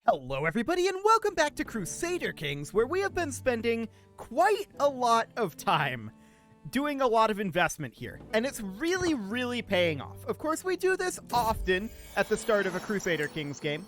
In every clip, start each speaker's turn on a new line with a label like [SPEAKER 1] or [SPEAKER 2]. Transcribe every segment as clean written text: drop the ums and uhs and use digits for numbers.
[SPEAKER 1] Hello everybody and welcome back to Crusader Kings, where we have been spending quite a lot of time doing a lot of investment here, and it's really paying off. Of course, we do this often at the start of a Crusader Kings game,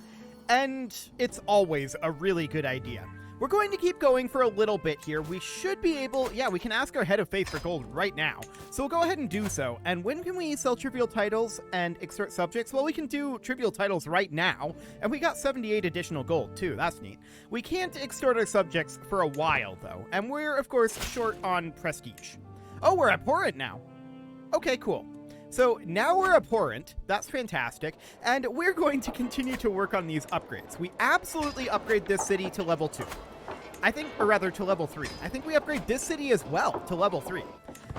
[SPEAKER 1] and it's always a really good idea. We're going to keep going for a little bit here. We should be able, we can ask our head of faith for gold right now. So we'll go ahead and do so. And when can we sell trivial titles and extort subjects? Well, we can do trivial titles right now. And we got 78 additional gold too. That's neat. We can't extort our subjects for a while though. And we're, of course, short on prestige. Oh, we're abhorrent now. Okay, cool. So now we're abhorrent, that's fantastic, and we're going to continue to work on these upgrades. We absolutely upgrade this city to level 2. Or rather to level 3. I think we upgrade this city as well to level 3.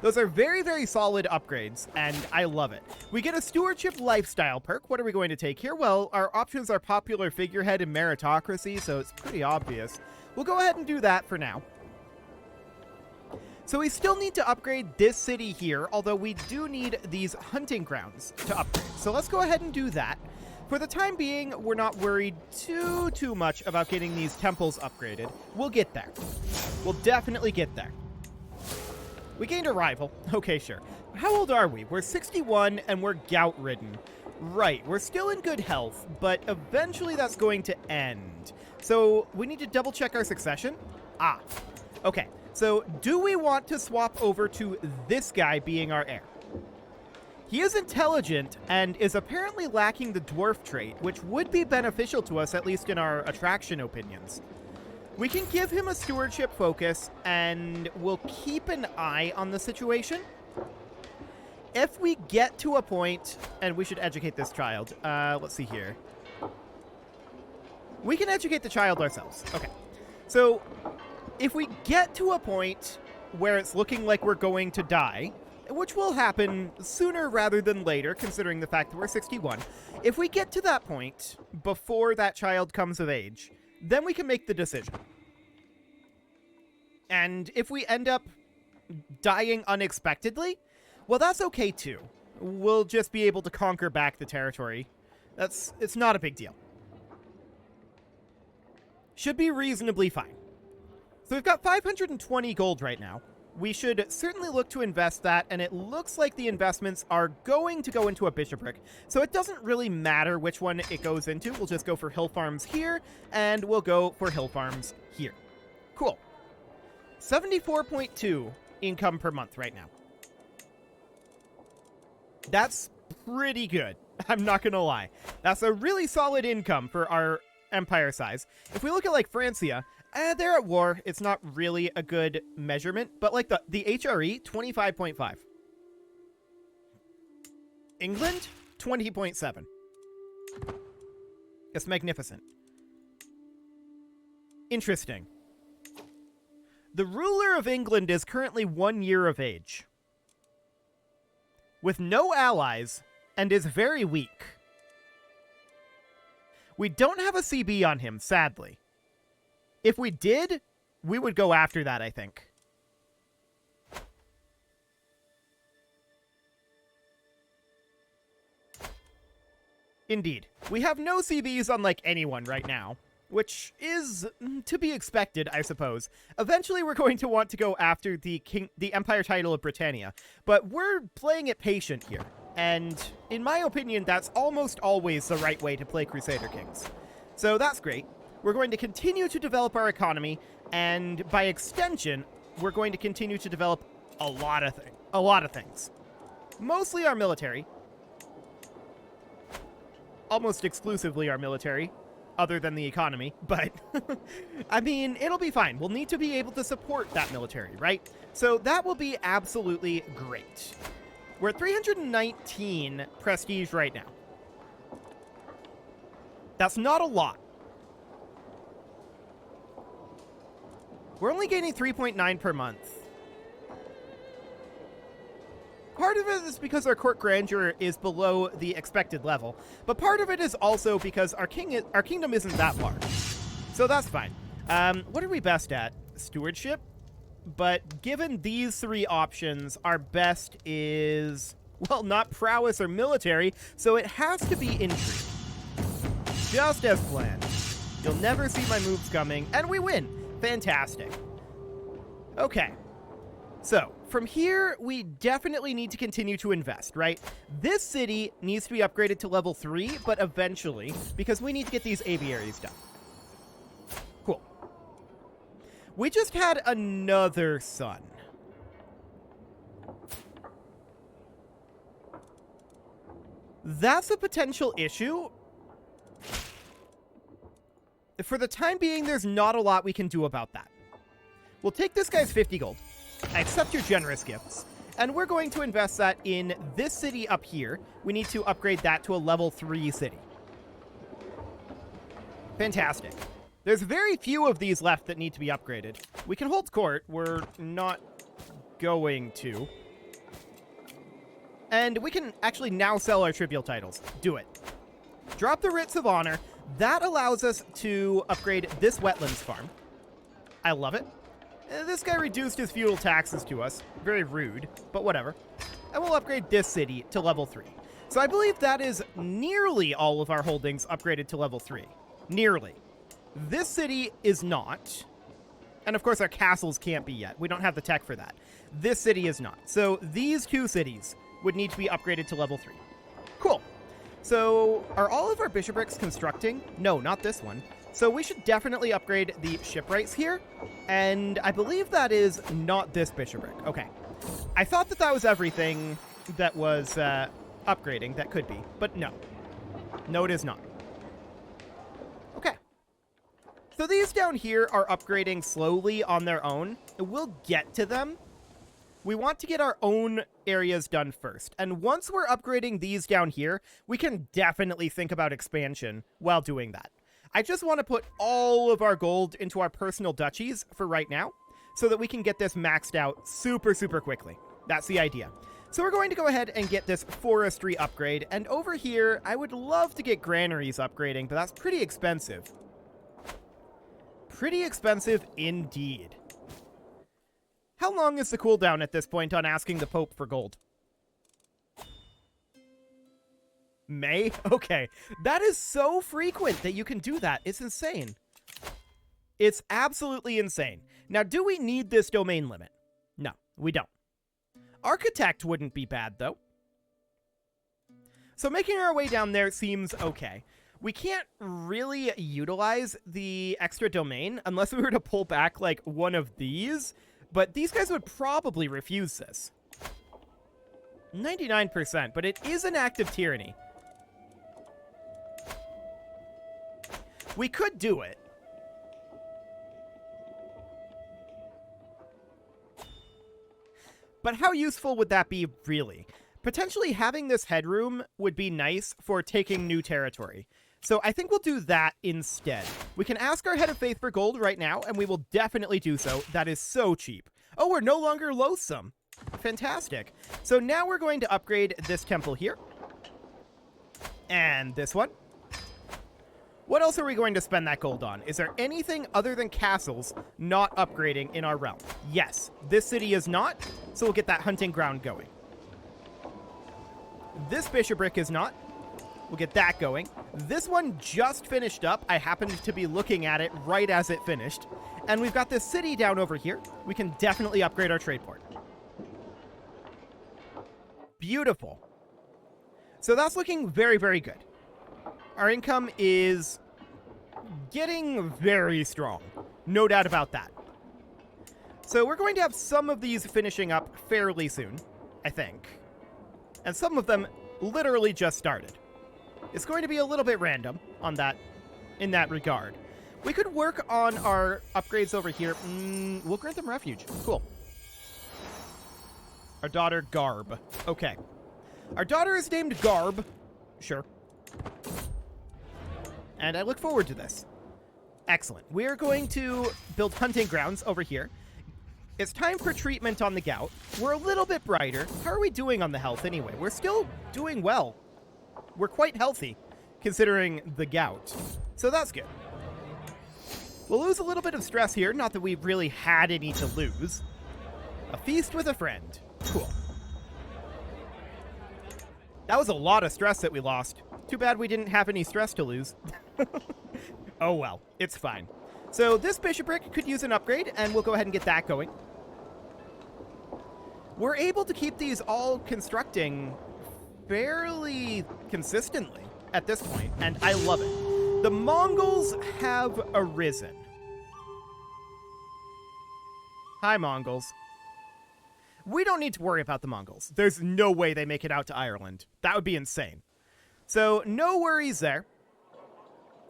[SPEAKER 1] Those are very solid upgrades, and I love it. We get a stewardship lifestyle perk. What are we going to take here? Well, our options are popular figurehead and meritocracy, so it's pretty obvious. We'll go ahead and do that for now. So we still need to upgrade this city here, although we do need these hunting grounds to upgrade. So let's go ahead and do that. For the time being, we're not worried too much about getting these temples upgraded. We'll get there. We'll definitely get there. We gained a rival. Okay, sure. How old are we? We're 61 and we're gout-ridden. Right, we're still in good health, but eventually that's going to end. So we need to double check our succession. Okay. So, do we want to swap over to this guy being our heir? He is intelligent and is apparently lacking the dwarf trait, which would be beneficial to us, at least in our attraction opinions. We can give him a stewardship focus, and we'll keep an eye on the situation. If we get to a point, and we should educate this child. Let's see here. We can educate the child ourselves. Okay. So, if we get to a point where it's looking like we're going to die, which will happen sooner rather than later, considering the fact that we're 61, if we get to that point before that child comes of age, then we can make the decision. And if we end up dying unexpectedly, well, that's okay too. We'll just be able to conquer back the territory. It's not a big deal. Should be reasonably fine. So we've got 520 gold right now. We should certainly look to invest that, and it looks like the investments are going to go into a bishopric. So it doesn't really matter which one it goes into. We'll just go for hill farms here, and we'll go for hill farms here. Cool. 74.2 income per month right now. That's pretty good. I'm not gonna lie. That's a really solid income for our empire size. If we look at, like, Francia, they're at war. It's not really a good measurement, but like the HRE, 25.5. England, 20.7. It's magnificent. Interesting. The ruler of England is currently 1 year of age, with no allies, and is very weak. We don't have a CB on him, sadly. If we did, we would go after that, I think. Indeed. We have no CBs on, like, anyone right now, which is to be expected, I suppose. Eventually, we're going to want to go after the Empire title of Britannia, but we're playing it patient here. And in my opinion, that's almost always the right way to play Crusader Kings. So that's great. We're going to continue to develop our economy, and by extension, we're going to continue to develop a lot of things. Mostly our military. Almost exclusively our military, other than the economy, but I mean, it'll be fine. We'll need to be able to support that military, right? So that will be absolutely great. We're at 319 prestige right now. That's not a lot. We're only gaining 3.9 per month. Part of it is because our court grandeur is below the expected level, but part of it is also because our kingdom isn't that large. So that's fine. What are we best at? Stewardship? But given these three options, our best is, well, not prowess or military, so it has to be intrigue. Just as planned. You'll never see my moves coming, and we win. Fantastic. Okay. So, from here, we definitely need to continue to invest, right? This city needs to be upgraded to level 3, but eventually, because we need to get these aviaries done. Cool. We just had another sun. That's a potential issue. For the time being, there's not a lot we can do about that. We'll take this guy's 50 gold. I accept your generous gifts. And we're going to invest that in this city up here. We need to upgrade that to a level 3 city. Fantastic. There's very few of these left that need to be upgraded. We can hold court. We're not going to. And we can actually now sell our trivial titles. Do it. Drop the writs of honor. That allows us to upgrade this wetlands farm. I love it. This guy reduced his feudal taxes to us. Very rude, but whatever. And we'll upgrade this city to level 3. So I believe that is nearly all of our holdings upgraded to level 3. Nearly. This city is not. And of course our castles can't be yet. We don't have the tech for that. This city is not. So these two cities would need to be upgraded to level 3. Cool. So are all of our bishoprics constructing? No, not this one. So we should definitely upgrade the shipwrights here. And I believe that is not this bishopric. Okay. I thought that that was everything that was upgrading. That could be. But no. No, it is not. Okay. So these down here are upgrading slowly on their own. We'll get to them. We want to get our own areas done first. And once we're upgrading these down here, we can definitely think about expansion while doing that. I just want to put all of our gold into our personal duchies for right now so that we can get this maxed out super, super quickly. That's the idea. So we're going to go ahead and get this forestry upgrade. And over here, I would love to get granaries upgrading, but that's pretty expensive. Pretty expensive indeed. How long is the cooldown at this point on asking the Pope for gold? May? Okay. That is so frequent that you can do that. It's insane. It's absolutely insane. Now, do we need this domain limit? No, we don't. Architect wouldn't be bad, though. So making our way down there seems okay. We can't really utilize the extra domain unless we were to pull back, like, one of these. But these guys would probably refuse this. 99%, but it is an act of tyranny. We could do it. But how useful would that be, really? Potentially having this headroom would be nice for taking new territory. So I think we'll do that instead. We can ask our head of faith for gold right now, and we will definitely do so. That is so cheap. Oh, we're no longer loathsome. Fantastic. So now we're going to upgrade this temple here. And this one. What else are we going to spend that gold on? Is there anything other than castles not upgrading in our realm? Yes, this city is not, so we'll get that hunting ground going. This bishopric is not. We'll get that going. This one just finished up. I happened to be looking at it right as it finished. And we've got this city down over here. We can definitely upgrade our trade port. Beautiful. So that's looking very, very good. Our income is getting very strong. No doubt about that. So we're going to have some of these finishing up fairly soon, I think. And some of them literally just started. It's going to be a little bit random on that, in that regard. We could work on our upgrades over here. We'll grant them refuge. Cool. Our daughter, Garb. Okay. Our daughter is named Garb. Sure. And I look forward to this. Excellent. We're going to build hunting grounds over here. It's time for treatment on the gout. We're a little bit brighter. How are we doing on the health anyway? We're still doing well. We're quite healthy, considering the gout. So that's good. We'll lose a little bit of stress here. Not that we really had any to lose. A feast with a friend. Cool. That was a lot of stress that we lost. Too bad we didn't have any stress to lose. Oh well, it's fine. So this bishopric could use an upgrade, and we'll go ahead and get that going. We're able to keep these all constructing fairly consistently at this point, and I love it. The Mongols have arisen. Hi, Mongols. We don't need to worry about the Mongols. There's no way they make it out to Ireland. That would be insane. So no worries there.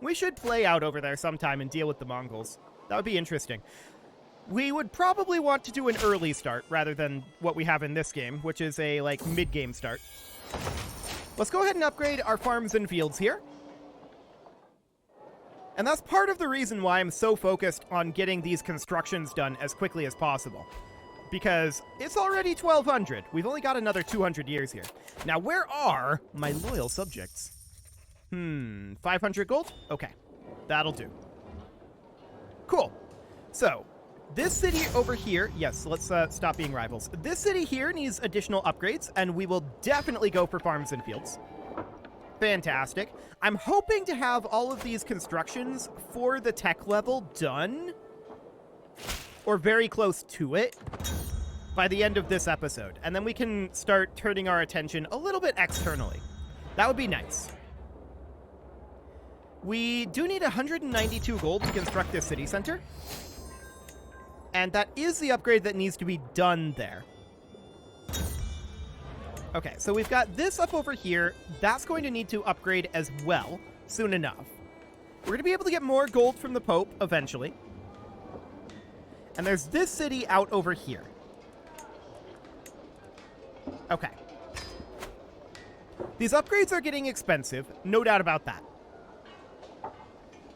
[SPEAKER 1] We should play out over there sometime and deal with the Mongols. That would be interesting. We would probably want to do an early start rather than what we have in this game, which is a, like, mid-game start. Let's go ahead and upgrade our farms and fields here. And that's part of the reason why I'm so focused on getting these constructions done as quickly as possible. Because it's already 1200. We've only got another 200 years here. Now, where are my loyal subjects? 500 gold? Okay, that'll do. Cool. So, this city over here, yes, let's stop being rivals. This city here needs additional upgrades, and we will definitely go for farms and fields. Fantastic. I'm hoping to have all of these constructions for the tech level done, or very close to it, by the end of this episode. And then we can start turning our attention a little bit externally. That would be nice. We do need 192 gold to construct this city center. And that is the upgrade that needs to be done there. Okay, so we've got this up over here. That's going to need to upgrade as well soon enough. We're going to be able to get more gold from the Pope eventually. And there's this city out over here. Okay. These upgrades are getting expensive, no doubt about that.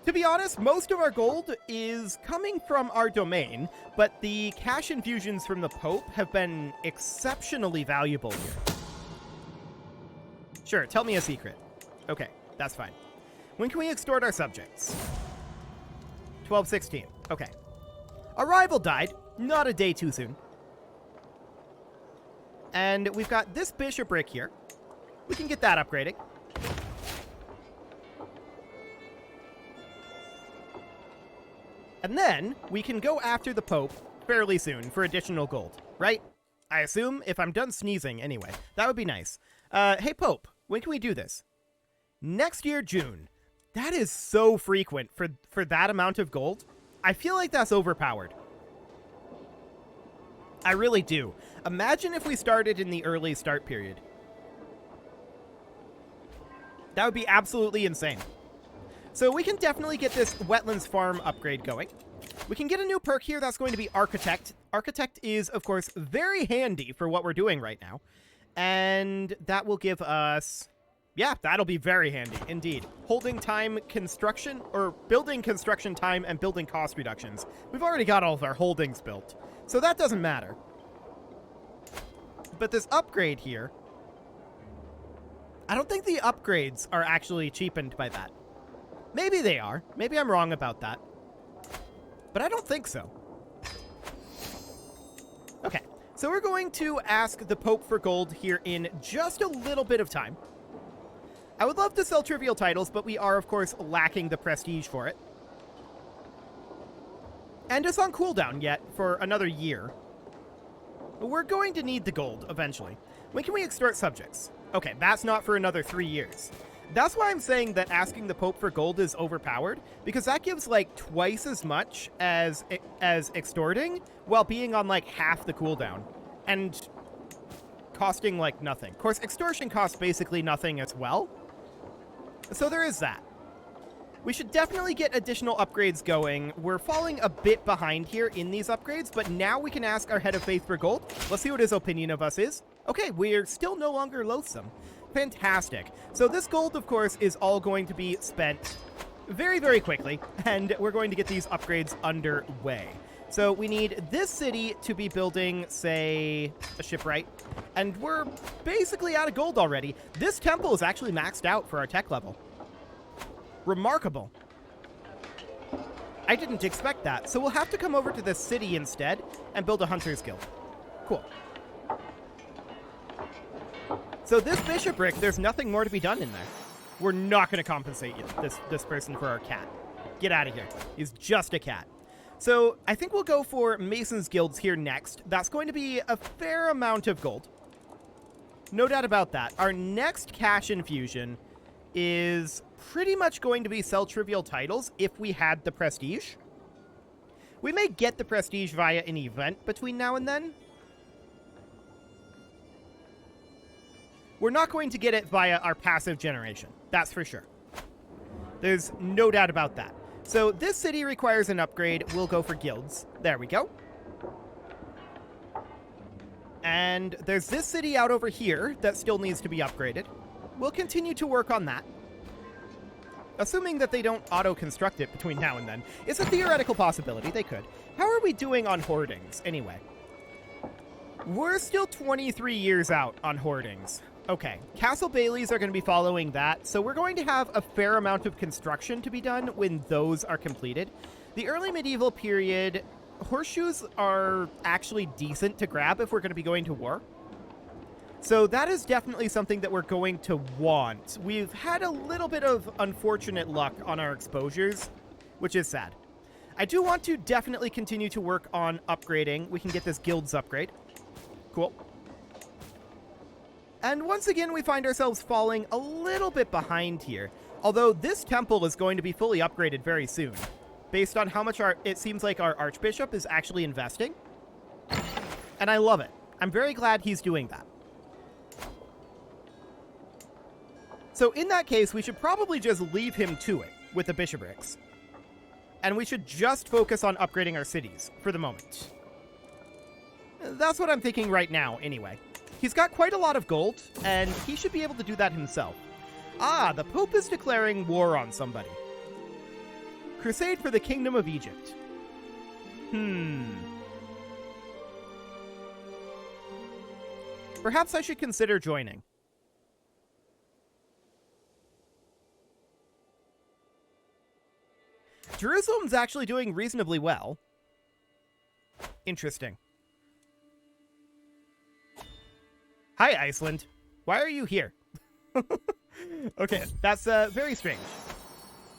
[SPEAKER 1] To be honest, most of our gold is coming from our domain, but the cash infusions from the Pope have been exceptionally valuable here. Sure, tell me a secret. Okay, that's fine. When can we extort our subjects? 1216. Okay. Our rival died. Not a day too soon. And we've got this bishopric here. We can get that upgrading. And then we can go after the Pope fairly soon for additional gold, right? I assume, if I'm done sneezing anyway. That would be nice. Hey, Pope, when can we do this? Next year, June. That is so frequent for that amount of gold. I feel like that's overpowered. I really do. Imagine if we started in the early start period. That would be absolutely insane. So we can definitely get this wetlands farm upgrade going. We can get a new perk here that's going to be Architect. Architect is, of course, very handy for what we're doing right now. And that will give us... Yeah, that'll be very handy, indeed. Holding time construction, or building construction time and building cost reductions. We've already got all of our holdings built, so that doesn't matter. But this upgrade here... I don't think the upgrades are actually cheapened by that. Maybe they are. Maybe I'm wrong about that. But I don't think so. Okay, so we're going to ask the Pope for gold here in just a little bit of time. I would love to sell trivial titles, but we are, of course, lacking the prestige for it. And it's on cooldown yet for another year. But we're going to need the gold eventually. When can we extort subjects? Okay, that's not for another 3 years. That's why I'm saying that asking the Pope for gold is overpowered, because that gives, like, twice as much as extorting, while being on, like, half the cooldown. And costing, like, nothing. Of course, extortion costs basically nothing as well. So there is that. We should definitely get additional upgrades going. We're falling a bit behind here in these upgrades, but now we can ask our Head of Faith for gold. Let's see what his opinion of us is. Okay, we're still no longer loathsome. Fantastic. So this gold, of course, is all going to be spent very, very quickly, and we're going to get these upgrades underway. So we need this city to be building, say, a shipwright, and we're basically out of gold already. This temple is actually maxed out for our tech level. Remarkable. I didn't expect that, so we'll have to come over to this city instead and build a hunter's guild. Cool. So this bishopric, there's nothing more to be done in there. We're not going to compensate you, this person for our cat. Get out of here. He's just a cat. So I think we'll go for Mason's Guilds here next. That's going to be a fair amount of gold. No doubt about that. Our next cash infusion is pretty much going to be sell trivial titles if we had the prestige. We may get the prestige via an event between now and then. We're not going to get it via our passive generation. That's for sure. There's no doubt about that. So this city requires an upgrade. We'll go for guilds. There we go. And there's this city out over here that still needs to be upgraded. We'll continue to work on that. Assuming that they don't auto-construct it between now and then. It's a theoretical possibility. They could. How are we doing on hoardings, anyway? We're still 23 years out on hoardings. Okay, Castle Baileys are going to be following that, so we're going to have a fair amount of construction to be done when those are completed. The early medieval period, horseshoes are actually decent to grab if we're going to be going to war. So that is definitely something that we're going to want. We've had a little bit of unfortunate luck on our exposures, which is sad. I do want to definitely continue to work on upgrading. We can get this guilds upgrade. Cool. And once again, we find ourselves falling a little bit behind here. Although this temple is going to be fully upgraded very soon, based on how much it seems like our archbishop is actually investing. And I love it. I'm very glad he's doing that. So in that case, we should probably just leave him to it with the bishoprics. And we should just focus on upgrading our cities for the moment. That's what I'm thinking right now, anyway. He's got quite a lot of gold, and he should be able to do that himself. Ah, the Pope is declaring war on somebody. Crusade for the Kingdom of Egypt. Perhaps I should consider joining. Jerusalem's actually doing reasonably well. Interesting. Hi, Iceland. Why are you here? Okay, that's very strange.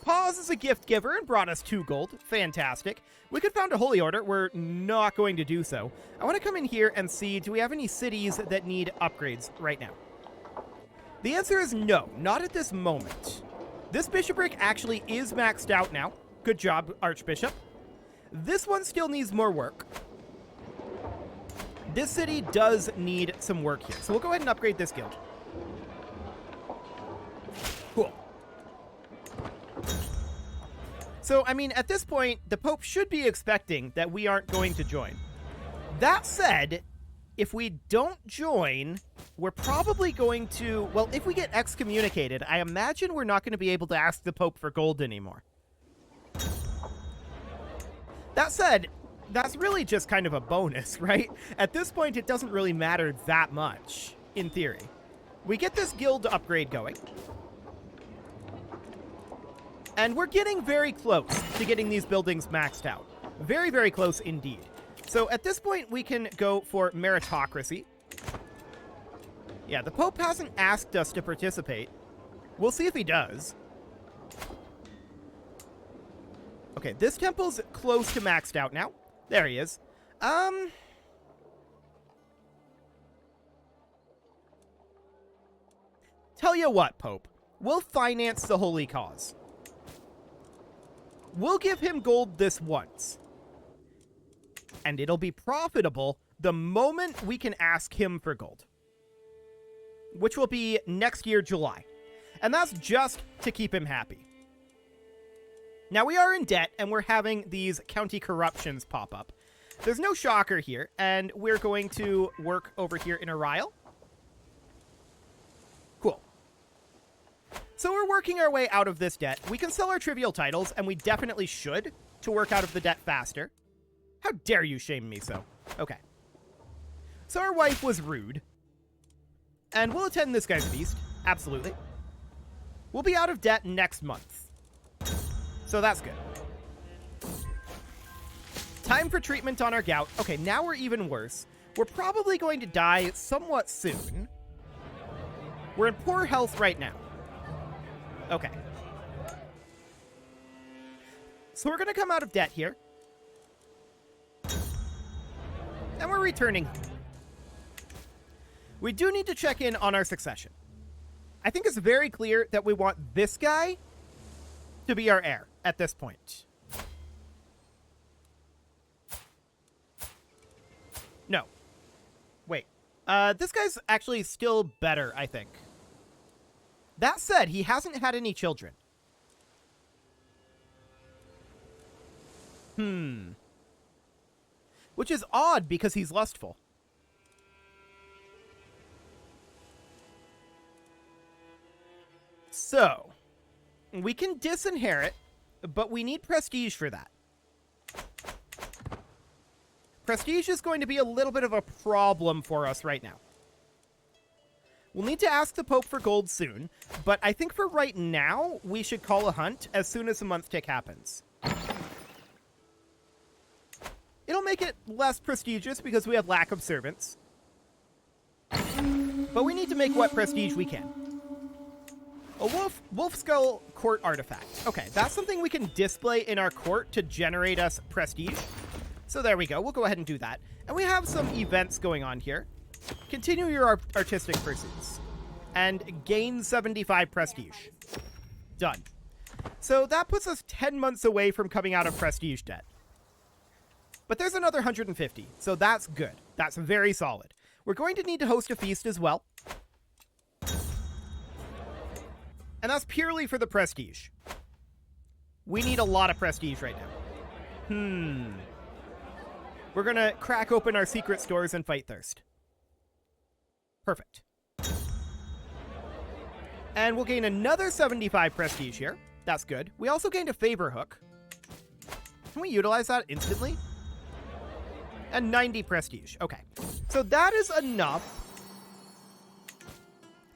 [SPEAKER 1] Pause is a gift giver and brought us 2 gold. Fantastic. We could found a holy order. We're not going to do so. I want to come in here and see, do we have any cities that need upgrades right now? The answer is no, not at this moment. This bishopric actually is maxed out now. Good job, Archbishop. This one still needs more work. This city does need some work here, so we'll go ahead and upgrade this guild. Cool. So, I mean, at this point, the Pope should be expecting that we aren't going to join. That said, if we don't join, we're probably going to... Well, if we get excommunicated, I imagine we're not going to be able to ask the Pope for gold anymore. That said, that's really just kind of a bonus, right? At this point, it doesn't really matter that much, in theory. We get this guild upgrade going. And we're getting very close to getting these buildings maxed out. Very, very close indeed. So at this point, we can go for meritocracy. Yeah, the Pope hasn't asked us to participate. We'll see if he does. Okay, this temple's close to maxed out now. There he is. Tell you what, Pope. We'll finance the holy cause. We'll give him gold this once. And it'll be profitable the moment we can ask him for gold. Which will be next year, July. And that's just to keep him happy. Now, we are in debt, and we're having these county corruptions pop up. There's no shocker here, and we're going to work over here in Ariel. Cool. So we're working our way out of this debt. We can sell our trivial titles, and we definitely should, to work out of the debt faster. How dare you shame me so? Okay. So our wife was rude. And we'll attend this guy's feast. Absolutely. We'll be out of debt next month. So that's good. Time for treatment on our gout. Okay, now we're even worse. We're probably going to die somewhat soon. We're in poor health right now. Okay. So we're going to come out of debt here. And we're returning. We do need to check in on our succession. I think it's very clear that we want this guy to be our heir at this point. No. Wait. This guy's actually still better, I think. That said, he hasn't had any children. Which is odd because he's lustful. So, we can disinherit, but we need prestige for that. Prestige is going to be a little bit of a problem for us right now. We'll need to ask the Pope for gold soon, but I think for right now, we should call a hunt as soon as the month tick happens. It'll make it less prestigious because we have lack of servants. But we need to make what prestige we can. A wolf skull court artifact. Okay, that's something we can display in our court to generate us prestige. So there we go. We'll go ahead and do that. And we have some events going on here. Continue your artistic pursuits. And gain 75 prestige. Done. So that puts us 10 months away from coming out of prestige debt. But there's another 150, so that's good. That's very solid. We're going to need to host a feast as well. And that's purely for the prestige. We need a lot of prestige right now. We're going to crack open our secret stores and fight thirst. Perfect. And we'll gain another 75 prestige here. That's good. We also gained a favor hook. Can we utilize that instantly? And 90 prestige. Okay. So that is enough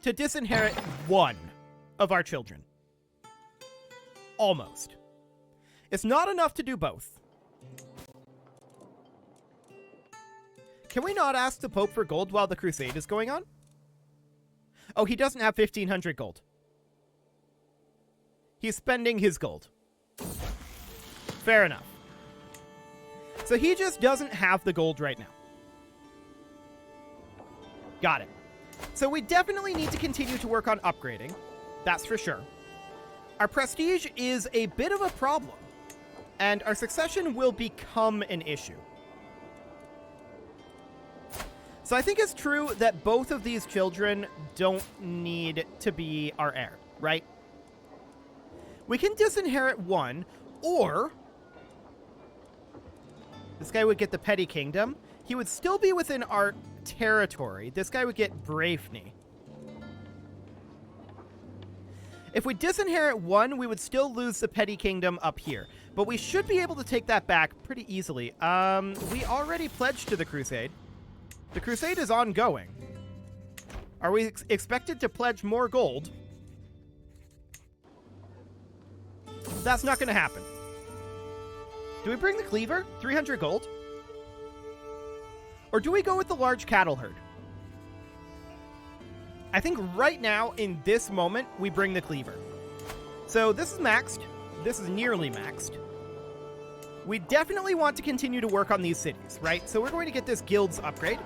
[SPEAKER 1] to disinherit one of our children. Almost. It's not enough to do both. Can we not ask the Pope for gold while the crusade is going on? Oh, he doesn't have 1,500 gold. He's spending his gold. Fair enough. So he just doesn't have the gold right now. Got it. So we definitely need to continue to work on upgrading. That's for sure. Our prestige is a bit of a problem, and our succession will become an issue. So I think it's true that both of these children don't need to be our heir, right? We can disinherit one, or this guy would get the Petty Kingdom. He would still be within our territory. This guy would get Braefney. If we disinherit one, we would still lose the Petty Kingdom up here. But we should be able to take that back pretty easily. We already pledged to the Crusade. The Crusade is ongoing. Are we expected to pledge more gold? That's not going to happen. Do we bring the Cleaver? 300 gold? Or do we go with the large cattle herd? I think right now, in this moment, we bring the Cleaver. So this is maxed. This is nearly maxed. We definitely want to continue to work on these cities, right? So we're going to get this guild's upgrade.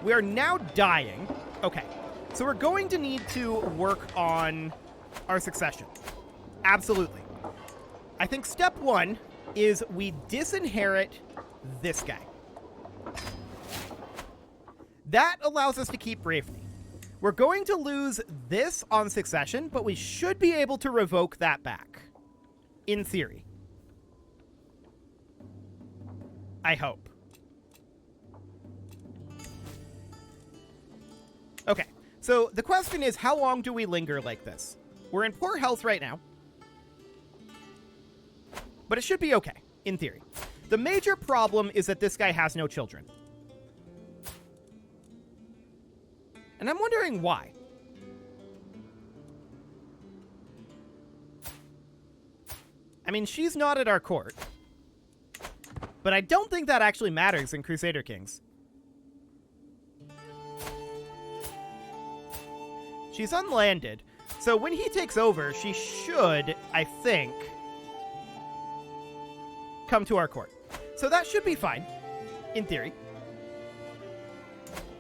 [SPEAKER 1] We are now dying. Okay. So we're going to need to work on our succession. Absolutely. I think step one is we disinherit this guy. That allows us to keep Braefney. We're going to lose this on succession, but we should be able to revoke that back. In theory. I hope. Okay, so the question is, how long do we linger like this? We're in poor health right now. But it should be okay, in theory. The major problem is that this guy has no children. And I'm wondering why. I mean, she's not at our court. But I don't think that actually matters in Crusader Kings. She's unlanded. So when he takes over, she should, I think, come to our court. So that should be fine, in theory.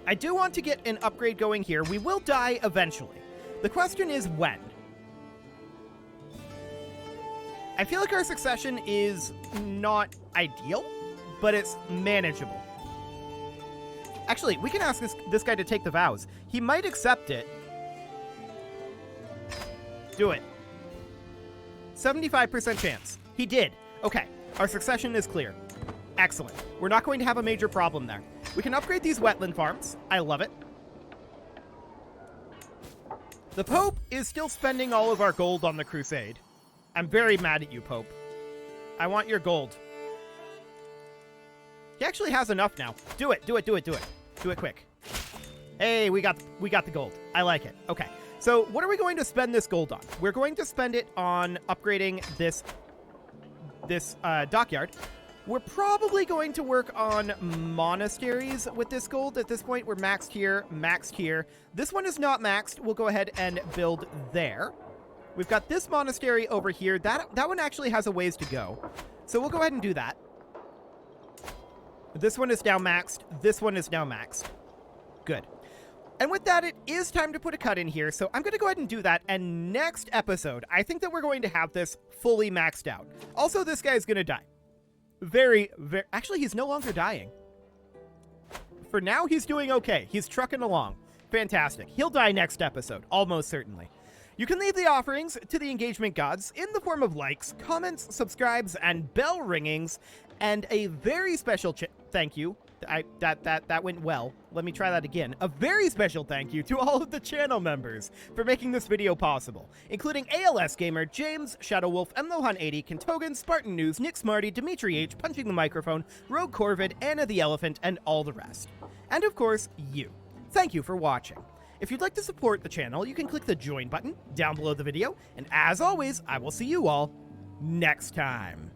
[SPEAKER 1] I do want to get an upgrade going here. We will die eventually. The question is when. I feel like our succession is not ideal, but it's manageable. Actually, we can ask this guy to take the vows. He might accept it. Do it. 75% chance. He did. Okay, our succession is clear. Excellent. We're not going to have a major problem there. We can upgrade these wetland farms. I love it. The Pope is still spending all of our gold on the Crusade. I'm very mad at you, Pope. I want your gold. He actually has enough now. Do it, do it, do it, do it. Do it quick. Hey, we got the gold. I like it. Okay. So what are we going to spend this gold on? We're going to spend it on upgrading this dockyard. We're probably going to work on monasteries with this gold. At this point, we're maxed here, maxed here. This one is not maxed. We'll go ahead and build there. We've got this monastery over here. That one actually has a ways to go. So we'll go ahead and do that. This one is now maxed. This one is now maxed. Good. And with that, it is time to put a cut in here. So I'm going to go ahead and do that. And next episode, I think that we're going to have this fully maxed out. Also, this guy's going to die. Very, actually, he's no longer dying. For now, he's doing okay. He's trucking along. Fantastic. He'll die next episode, almost certainly. You can leave the offerings to the engagement gods in the form of likes, comments, subscribes, and bell ringings, and a very special thank you. That went well. Let me try that again. A very special thank you to all of the channel members for making this video possible, including ALS Gamer, James, Shadow Wolf, Mlohan80, Kentogan, Spartan News, Nick Smarty, Dimitri H, Punching the Microphone, Rogue Corvid, Anna the Elephant, and all the rest. And of course, you. Thank you for watching. If you'd like to support the channel, you can click the join button down below the video, and as always, I will see you all next time.